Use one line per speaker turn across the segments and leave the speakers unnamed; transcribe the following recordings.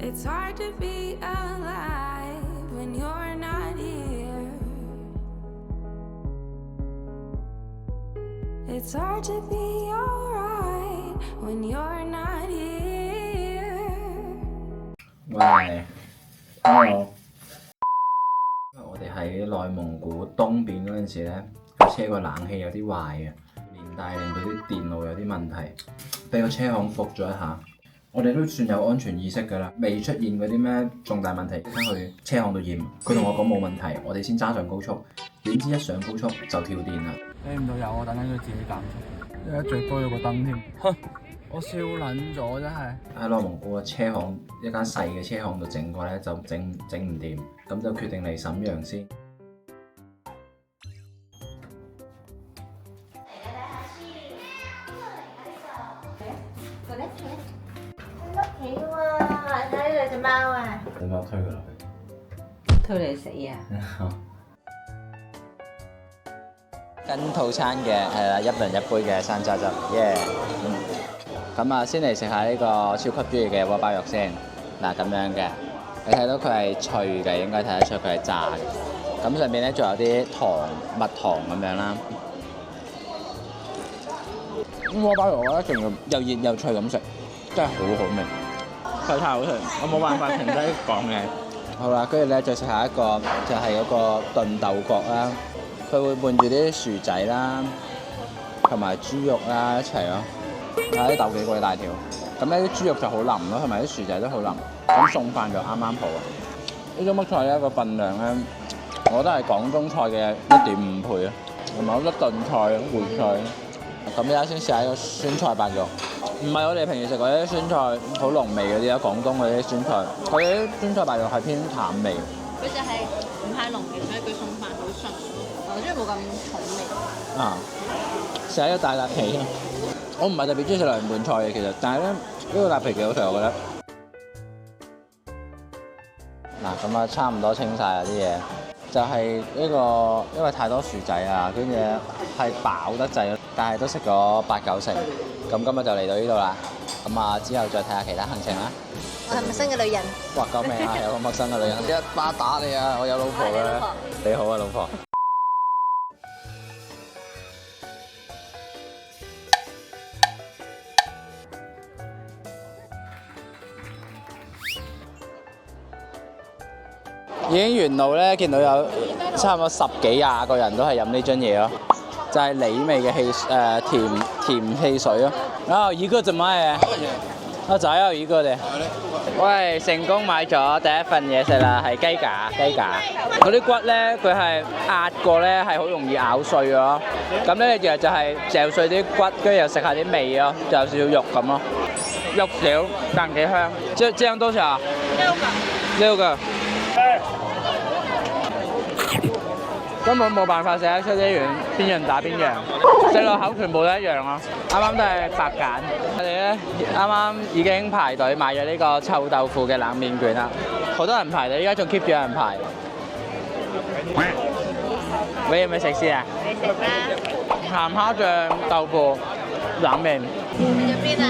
It's hard to be alive when you're not here. It's hard to be alright when you're not here.
喂，hello。我哋喺內蒙古東邊嗰陣時咧，架車個冷氣有啲壞啊，連帶令到啲電路有啲問題，俾個車行覆咗一下。我哋都算有安全意識㗎啦，未出現嗰啲咩重大問題，即刻去車行度驗。佢同我講冇問題，我哋先揸上高速，點知一上高速就跳電啦。
睇唔到有，我等緊佢自己減速。而家最多咗個燈添，我笑撚咗真係。
喺內蒙古嘅車行一間細嘅車行度整過咧，就整唔掂，咁就決定嚟瀋陽先。
隻貓啊！
隻貓推佢落
去，推你死啊！
跟套餐嘅係啦，一人一杯嘅山楂汁，耶！咁啊，先嚟食下呢個超級中意嘅鍋包肉先。嗱咁樣嘅，你睇到佢係脆嘅，應該睇得出佢係炸嘅。咁上面咧仲有啲蜜糖咁樣啦。鍋包肉我覺得仲要又熱又脆咁食，真係好好味。佢太好食，我冇辦法停低講嘅。好啦，跟住咧再食下一個，就係嗰個燉豆角啦。佢會拌住啲薯仔啦，同埋豬肉啦一齊咯。睇啲豆幾鬼大條，咁呢啲豬肉就好腍咯，同埋啲薯仔都好腍。咁餸飯就啱啱好啊！呢種乜菜咧個份量咧，我覺得係廣東菜嘅1.5倍啊，同埋好多燉菜、梅菜。咁而家先試下呢個酸菜白肉。唔係我哋平時食嗰啲酸菜好濃味嗰啲啊，廣東嗰啲酸菜，佢啲酸菜白肉係偏淡味。
佢就係唔太濃嘅，所以佢餸飯好順，我中意冇咁重味。
啊，試下一個大辣皮啊！我唔係特別中意食涼拌菜嘅其實，但係咧呢個辣皮幾好食我覺得。嗱咁啊，差唔多清晒啦啲嘢，就係呢個因為太多薯仔啊，跟住係飽得滯，但係都食咗8、9成。咁今日就嚟到呢度啦，咁啊之後再睇下其他行程啦。
我係陌生嘅女人。
哇！救命啊！有個陌生嘅女人一巴打你啊！我有老婆嘅。你好啊，老婆。已經沿路咧見到有差唔多10幾20個人都係飲呢樽嘢咯。就係梨味嘅甜汽水咯。啊，一個怎麼賣啊？我就有一個嘅。喂，成功買咗第一份嘢食啦，係雞架。嗰啲骨咧，佢係壓過咧，係好容易咬碎咯。咁咧，其實就係嚼碎啲骨，跟住又食下啲味咯，就有少少肉咁咯。肉少，但幾香。這樣多少？6個。根本冇辦法食得出啲邊樣打邊樣，食落口全部都一樣咯。啱啱都係白揀，我哋咧啱啱已經排隊買咗呢個臭豆腐嘅冷麵卷啦，好多人排隊，依家仲 keep 住有人排。你有冇食先啊？你食啦。鹹蝦醬豆腐冷麵。去咗邊啊？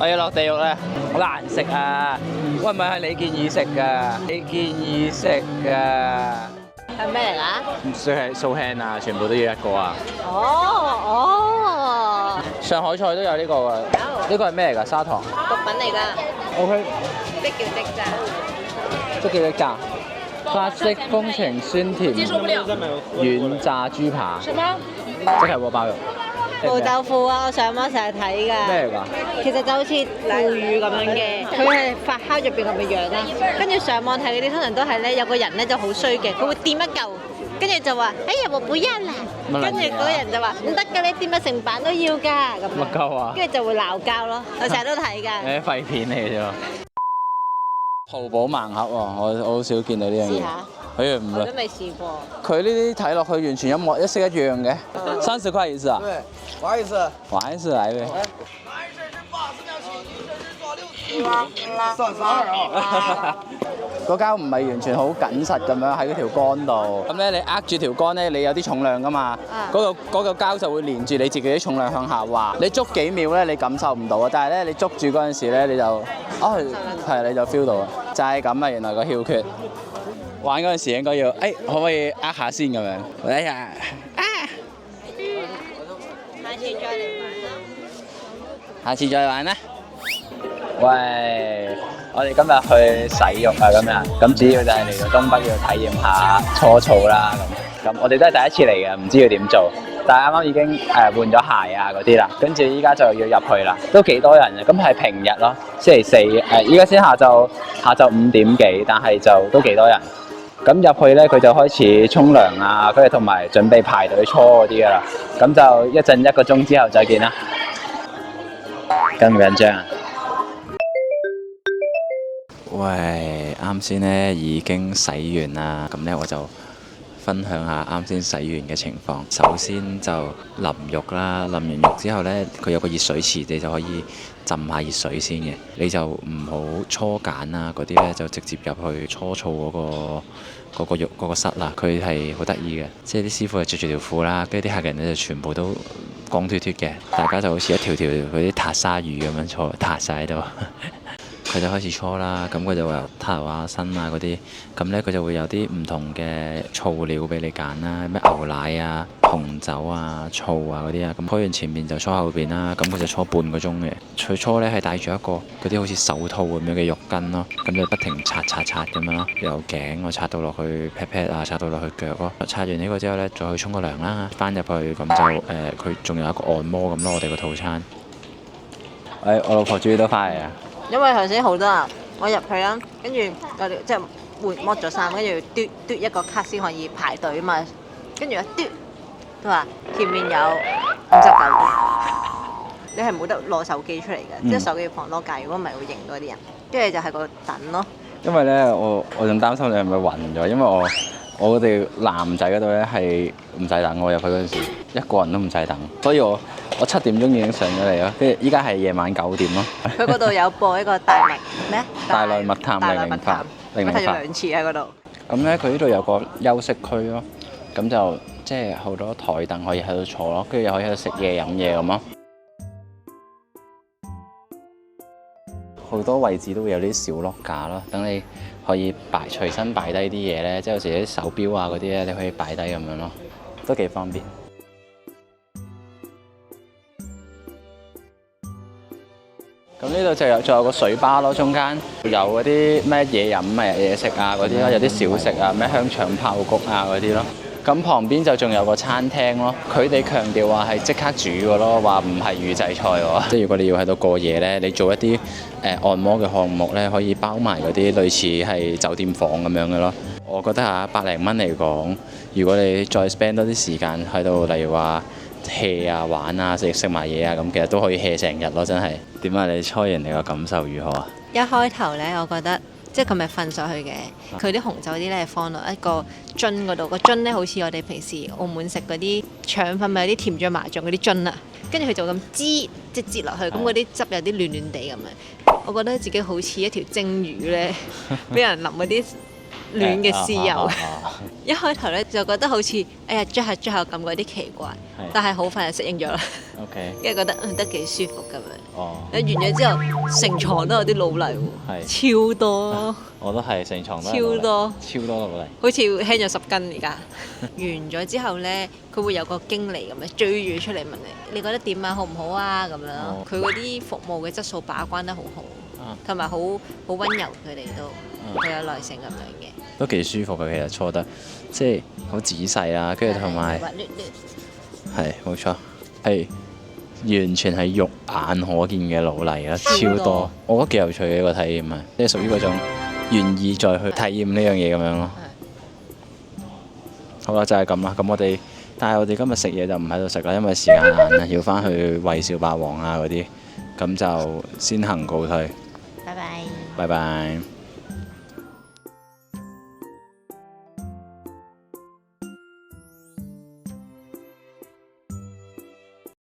我要落地獄咧，好難食啊！喂，唔係你建議食㗎，你建議食㗎。
係咩嚟㗎？
唔算係素輕啊，全部都要1個啊。
哦。
上海菜都有呢個㗎。呢個係咩嚟㗎？砂糖。
毒品嚟㗎。
OK。
即叫即炸。
即叫即炸。法式風情酸甜軟炸豬扒。即係鍋包肉。
毛豆腐啊，我上網成日睇㗎。
咩嚟㗎？
其實就好似腐乳咁樣嘅，佢係發酵入邊咁嘅樣啦。跟住上網睇嗰啲通常都係咧，有個人咧就好衰嘅，佢會掂一嚿，跟住就話：哎呀，我不要啦！跟住嗰個人就話：唔得㗎，你掂乜成版都要㗎咁。
乜鳩啊？
跟住就會鬧交咯。我成日都睇㗎。
廢片嚟嘅啫喎。淘寶盲盒喎，我好少見到呢樣嘢。試下。唔
我都未試過。
佢呢啲睇落去完全一式一樣嘅，30塊一次啊？
對，玩一次。
玩一次來唄。
男生是80兩起，女生是做60。
嗰膠唔係完全好緊實咁樣喺嗰條桿度，咁咧你握住條桿咧，你有啲重量噶嘛，嗰個膠就會連住你自己啲重量向下滑。你捉幾秒咧，你感受唔到啊，但係咧你捉住嗰陣時咧，你就你就 feel 到啊，就係咁啊，原來個竅訣。玩嗰陣時應該要，可唔可以握下先咁樣？嚟下下次再玩啦。喂，我哋今日去洗浴啊，咁主要就係嚟到東北要體驗下搓澡啦。咁我哋都係第一次嚟嘅，唔知要點做。但係啱啱已經換咗鞋啊嗰啲啦，跟住依家就要入去啦。都幾多人嘅，咁係平日咯，星期四依家先下晝5點幾，但係就都幾多人。咁入去咧，佢就開始沖涼啊，跟住同埋準備排隊搓嗰啲噶啦。咁就一陣1個鐘之後再見啦。緊唔緊張啊？喂，啱先咧已經洗完啦，咁咧我就分享下啱先洗完嘅情況。首先就淋浴啦，淋完浴之後咧，佢有個熱水池，你就可以浸下熱水先嘅。你就唔好搓梘啊嗰啲咧，就直接入去搓澡嗰個室啦。佢係好得意嘅，即係啲師傅係着住條褲啦，跟住啲客人咧就全部都光脫脫嘅，大家就好似一條條嗰啲塔沙魚咁樣坐塔晒喺度。佢就開始搓啦，咁佢就會由頭啊、身啊嗰啲，咁咧佢就會有啲唔同嘅醋料俾你揀啦，咩牛奶啊、紅酒啊、醋啊嗰啲啊，咁搓完前面就搓後邊啦，咁佢就搓半個鐘嘅。佢搓咧係戴住一個嗰啲好似手套咁樣嘅浴巾咯，咁就不停擦咁樣咯，由頸我擦到落去 pat pat 啊，擦到落去腳咯。擦完呢個之後咧，再去沖個涼啦，翻入去咁就佢仲有一個按摩咁咯，我哋個套餐。我老婆終於都翻嚟啦。
因為頭先好多人，我入去啦，跟住我哋即係剝咗衫，跟住嘟一個卡先可以排隊啊嘛，跟住嘟都話前面有59個，你係冇得攞手機出嚟嘅，即係手機要放攞架，如果唔係會認到啲人，跟住就係個等咯。
因為咧，我仲擔心你係咪暈咗，因為我哋男仔嗰度咧係唔使等，我入去嗰陣時一個人都唔使等，所以我7點鐘已經上咗嚟咯，跟住依家係夜晚9點咯。佢
嗰度有播一個大內密探
008，
我睇咗2次喺嗰度。
咁咧，佢呢度有個休息區咯，咁就即係好多台凳可以喺度坐咯，跟住又可以喺度食嘢飲嘢咁咯。好多位置都會有啲小落架咯，等你可以隨身擺低啲嘢咧，即係有時啲手錶啊嗰啲咧，你可以擺低咁樣咯，都幾方便。咁呢度仲有個水吧咯，中間有嗰啲咩嘢飲啊、嘢食啊嗰啲咯，有啲小食啊，咩香腸爆谷啊嗰啲咯。咁旁邊就仲有個餐廳咯，佢哋強調話係即刻煮嘅咯，話唔係預製菜喎。即係如果你要喺度過夜咧，你做一啲按摩嘅項目咧，可以包埋嗰啲類似係酒店房咁樣嘅咯。我覺得100零蚊嚟講，如果你再 spend 多啲時間喺度，例如話 hea 啊、玩啊、食埋嘢啊，咁其實都可以 hea 成日咯，真係。點啊？你搓完你個感受如何啊？
一開頭咧，我覺得即係佢咪瞓上去嘅，佢啲紅酒啲咧放落一個樽嗰度，個樽咧好似我哋平時澳門食嗰啲腸粉咪有啲甜醬麻醬嗰啲樽啊，跟住佢就咁即係擠落去，咁嗰啲汁有啲暖暖地咁樣，我覺得自己好似一條蒸魚咧，俾人淋嗰啲暖嘅豉油。一開頭咧就覺得好似捽下咁嗰啲奇怪，但係好快就適應咗啦。
OK，
跟住覺得得幾舒服咁樣。完咗之後，成床都有啲老泥喎，超多。我都係成床都超多老泥，好似輕咗10斤而家。完咗之後咧，佢會有個經理咁樣追住出嚟問你覺得點啊，好唔好啊咁樣。佢嗰啲服務嘅質素把關得好好，同埋好溫柔，佢哋都好有耐性咁樣嘅。都幾舒服嘅，其實搓得即係好仔細啦，跟住同埋係冇錯，係完全係肉眼可見嘅老泥啦，超多。我覺得幾有趣嘅一個體驗啊，即係屬於嗰種願意再去體驗呢樣嘢咁樣咯。好啦，就係咁啦。咁但係我哋今日食嘢就唔喺度食啦，因為時間晏啦，要翻去餵小霸王啊嗰啲，咁就先行告退。拜拜。拜拜。